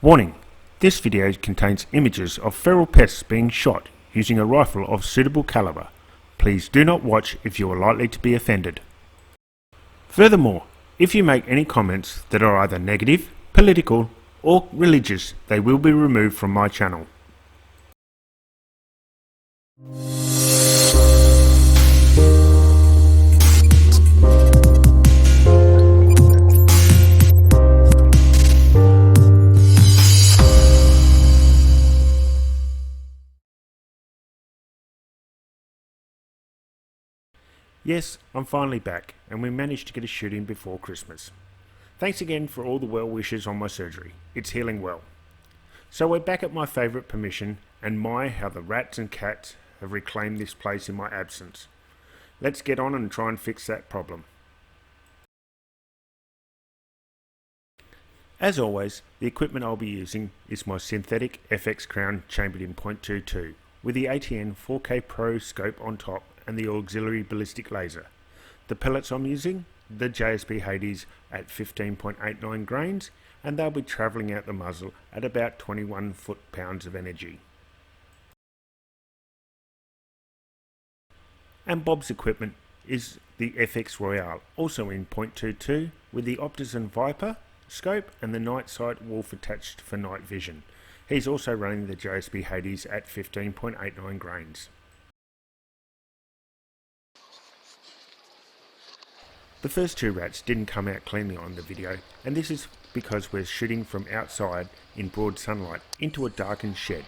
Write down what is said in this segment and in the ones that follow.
Warning: this video contains images of feral pests being shot using a rifle of suitable caliber. Please do not watch if you are likely to be offended. Furthermore, if you make any comments that are either negative, political, or religious, they will be removed from my channel. Yes, I'm finally back, and we managed to get a shoot in before Christmas. Thanks again for all the well wishes on my surgery. It's healing well. So we're back at my favourite permission, and my how the rats and cats have reclaimed this place in my absence. Let's get on and try and fix that problem. As always, the equipment I'll be using is my synthetic FX crown chambered in .22 with the ATN 4K Pro scope on top and the auxiliary ballistic laser. The pellets I'm using, the JSB Hades at 15.89 grains, and they'll be travelling out the muzzle at about 21 foot-pounds of energy. And Bob's equipment is the FX Royale, also in .22 with the Optician Viper scope and the night sight wolf attached for night vision. He's also running the JSB Hades at 15.89 grains. The first two rats didn't come out cleanly on the video, and this is because we're shooting from outside in broad sunlight into a darkened shed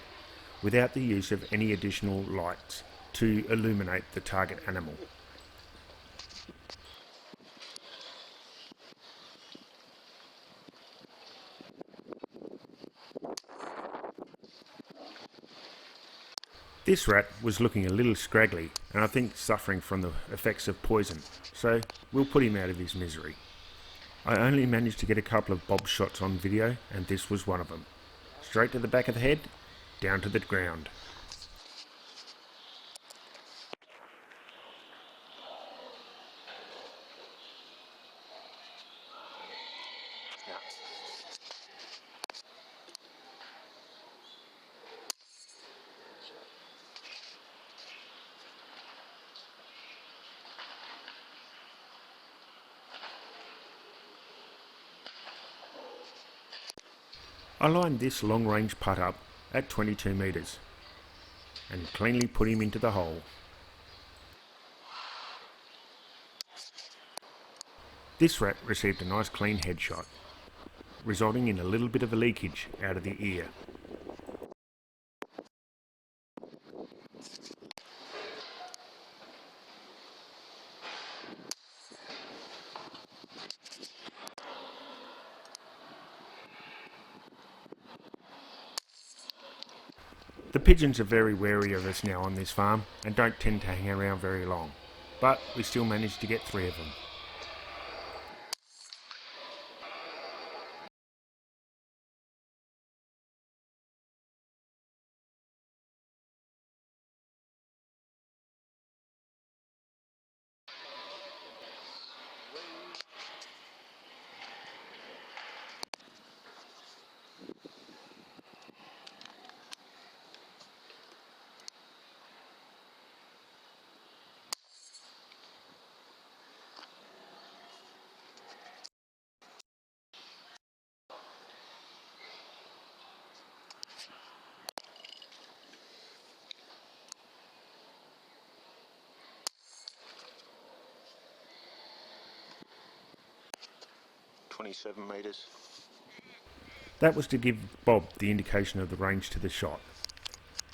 without the use of any additional lights to illuminate the target animal. This rat was looking a little scraggly and I think suffering from the effects of poison, so we'll put him out of his misery. I only managed to get a couple of Bob shots on video, and this was one of them. Straight to the back of the head, down to the ground. I lined this long-range putt up at 22 metres and cleanly put him into the hole. This rat received a nice clean headshot, resulting in a little bit of a leakage out of the ear. The pigeons are very wary of us now on this farm and don't tend to hang around very long, but we still managed to get 3 of them. meters. That was to give Bob the indication of the range to the shot.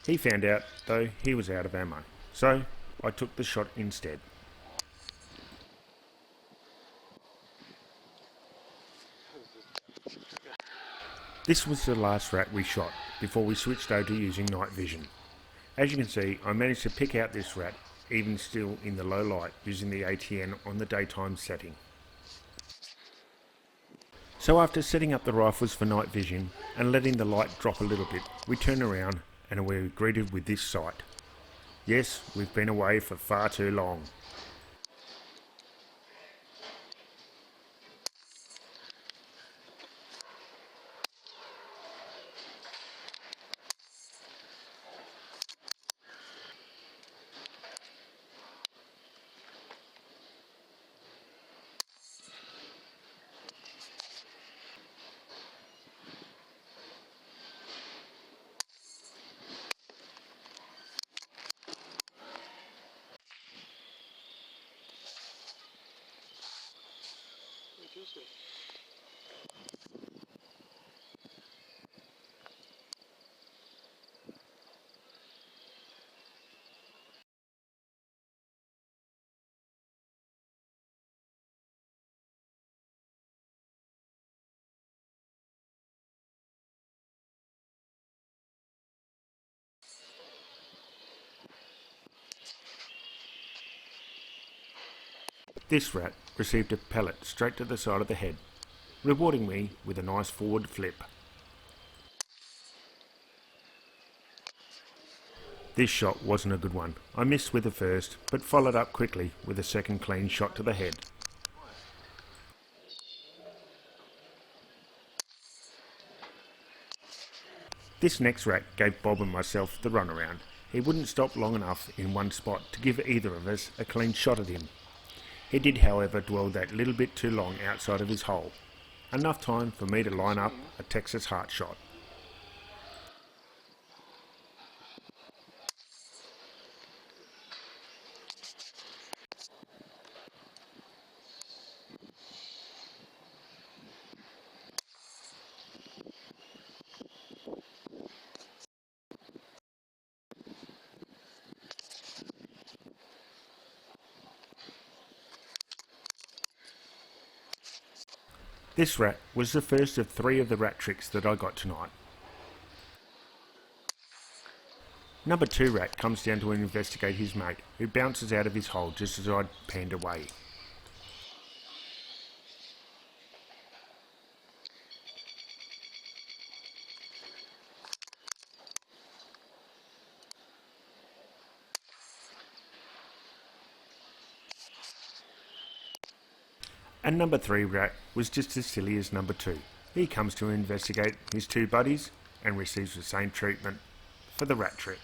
He found out, though, he was out of ammo, so I took the shot instead. This was the last rat we shot before we switched over to using night vision. As you can see, I managed to pick out this rat even still in the low light using the ATN on the daytime setting. So after setting up the rifles for night vision and letting the light drop a little bit, we turn around and we're greeted with this sight. Yes, we've been away for far too long. This rat received a pellet straight to the side of the head, rewarding me with a nice forward flip. This shot wasn't a good one. I missed with the first, but followed up quickly with a second clean shot to the head. This next rat gave Bob and myself the runaround. He wouldn't stop long enough in one spot to give either of us a clean shot at him. He did, however, dwell that little bit too long outside of his hole. Enough time for me to line up a Texas heart shot. This rat was the first of 3 of the rat tricks that I got tonight. Number 2 rat comes down to investigate his mate, who bounces out of his hole just as I'd panned away. And number 3 rat was just as silly as number 2. He comes to investigate his 2 buddies and receives the same treatment for the rat trick.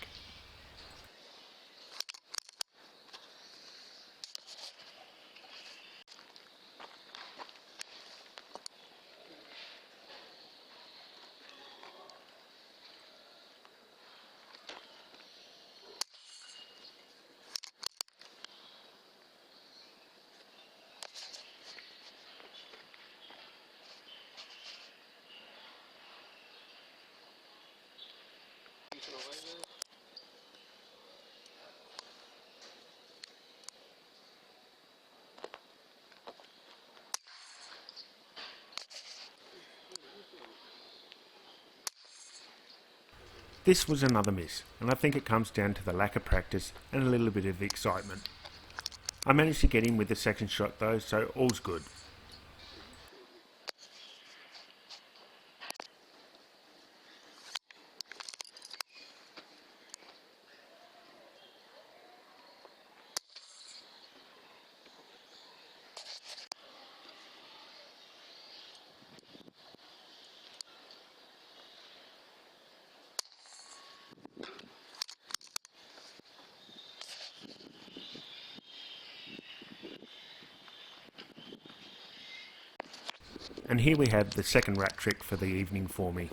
This was another miss, and I think it comes down to the lack of practice and a little bit of excitement. I managed to get him with the second shot though, so all's good. And here we have the second rat trick for the evening for me.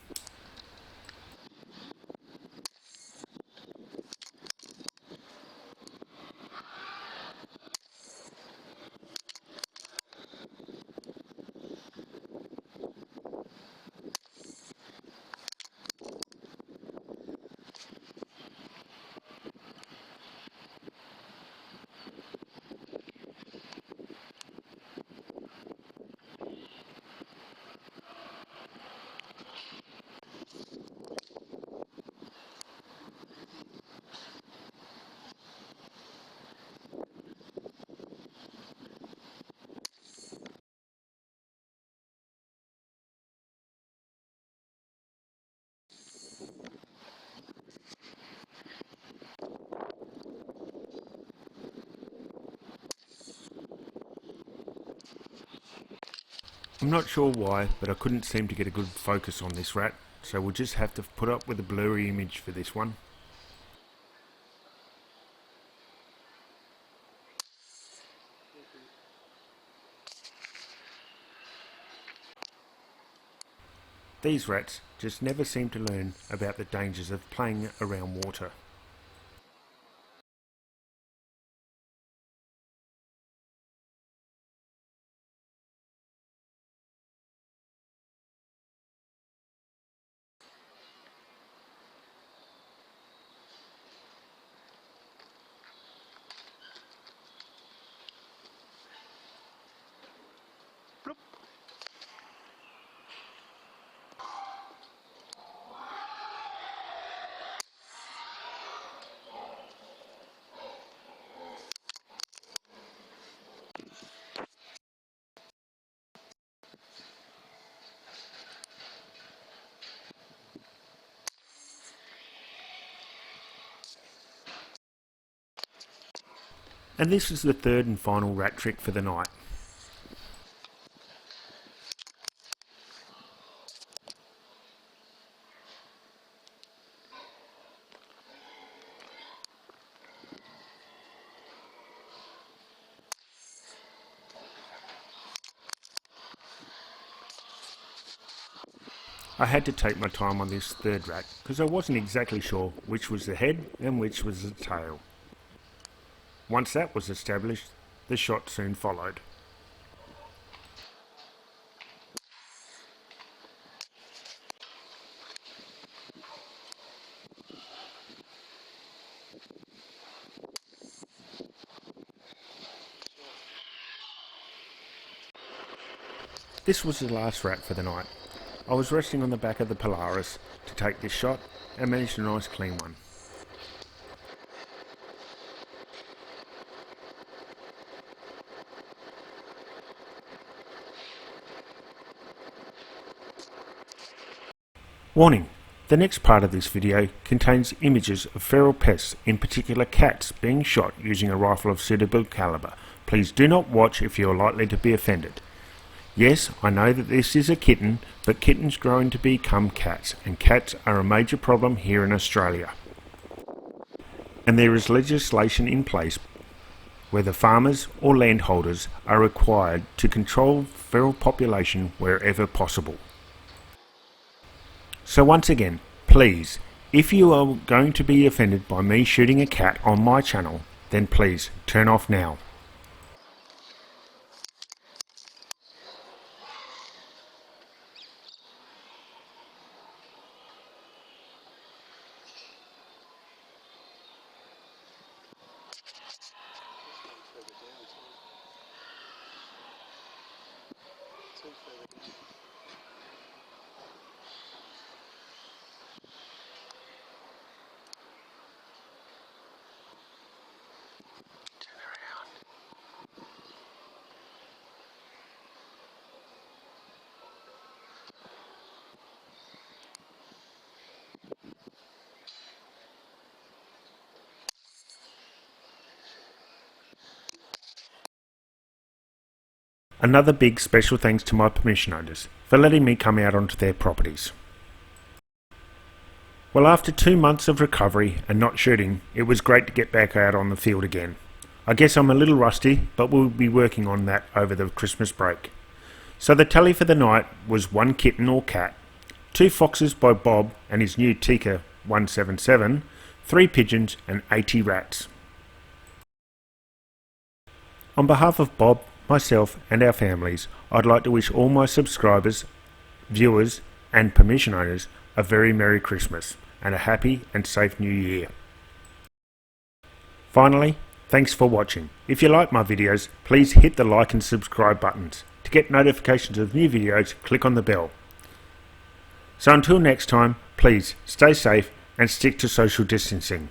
I'm not sure why, but I couldn't seem to get a good focus on this rat, so we'll just have to put up with a blurry image for this one. These rats just never seem to learn about the dangers of playing around water. And this is the third and final rat trick for the night. I had to take my time on this third rat because I wasn't exactly sure which was the head and which was the tail. Once that was established, the shot soon followed. This was the last rat for the night. I was resting on the back of the Polaris to take this shot and managed a nice clean one. Warning: the next part of this video contains images of feral pests, in particular cats, being shot using a rifle of suitable calibre. Please do not watch if you are likely to be offended. Yes, I know that this is a kitten, but kittens grow into become cats, and cats are a major problem here in Australia. And there is legislation in place where the farmers or landholders are required to control feral population wherever possible. So once again, please, if you are going to be offended by me shooting a cat on my channel, then please turn off now. Another big special thanks to my permission owners for letting me come out onto their properties. Well, after 2 months of recovery and not shooting, it was great to get back out on the field again. I guess I'm a little rusty, but we'll be working on that over the Christmas break. So the tally for the night was 1 kitten or cat, 2 foxes by Bob and his new Tika 177, 3 pigeons and 80 rats. On behalf of Bob, myself and our families, I'd like to wish all my subscribers, viewers and permission owners a very Merry Christmas and a happy and safe New Year. Finally, thanks for watching. If you like my videos, please hit the like and subscribe buttons. To get notifications of new videos, click on the bell. So until next time, please stay safe and stick to social distancing.